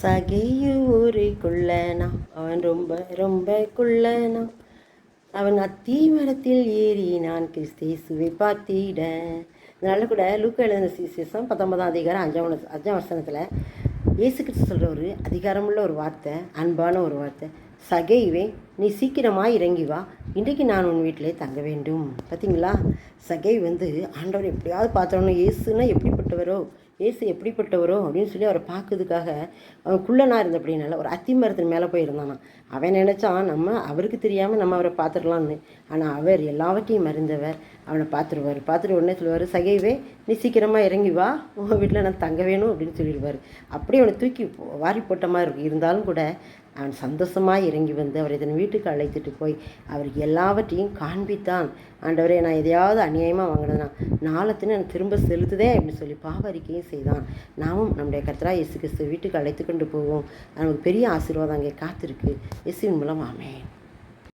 சகையூரி குள்ளனா அவன் ரொம்ப ரொம்ப குள்ளனா அவன் அத்திமரத்தில் ஏறினான் கிறிஸ்தேசுவை பார்த்திட. இதனால கூட லூக்கா எழுதின சுவிசேஷம் 19ஆம் அதிகாரம் 5ஆம் வசனத்தில் இயேசு கிறிஸ்து சொல்கிற ஒரு அதிகாரமுள்ள ஒரு வார்த்தை, அன்பான ஒரு வார்த்தை. சகைவே, நீ சீக்கிரமாக இறங்கி வா, இன்றைக்கு நான் உன் வீட்டிலே தங்க வேண்டும். பார்த்தீங்களா, சகை ஆண்டவர் எப்படியாவது பார்த்தோன்னு, இயேசுன்னா எப்படிப்பட்டவரோ, இயேசு எப்படிப்பட்டவரோ அப்படின்னு சொல்லி அவரை பார்க்கறதுக்காக அவன் குள்ளனாக இருந்த அப்படின்னால ஒரு அத்திமரத்தின் மேலே போய் இருந்தானா. அவன் நினச்சான் அவருக்கு தெரியாமல் நம்ம அவரை பார்த்துடலான்னு. ஆனால் அவர் எல்லாவற்றையும் அறிந்தவர். அவனை பார்த்துட்டு உடனே சொல்லுவார், சகைவே, நீ சீக்கிரமாக இறங்கி வா, உங்கள் வீட்டில் நான் தங்க வேணும் அப்படின்னு சொல்லிடுவார். அப்படியே அவனை தூக்கி வாரி போட்ட மாதிரி இருந்தாலும் கூட அவன் சந்தோஷமாக இறங்கி அவரை தன் வீட்டுக்கு அழைத்துட்டு போய் அவருக்கு எல்லாவற்றையும் காண்பித்தான். ஆண்டவரே, நான் எதையாவது அநியாயமாக வாங்கினேன்னா நாளத்தின்னு நான் திரும்ப செலுத்துதே அப்படின்னு சொல்லி பாவ அறிக்கையும் செய்தான். நாமும் நம்முடைய கர்த்தராகிய இயேசு கிறிஸ்து வீட்டுக்கு அழைத்து கொண்டு போவோம். நமக்கு பெரிய ஆசீர்வாதம் அங்கே காத்திருக்கு. இயேசுவின் மூலம் ஆமென்.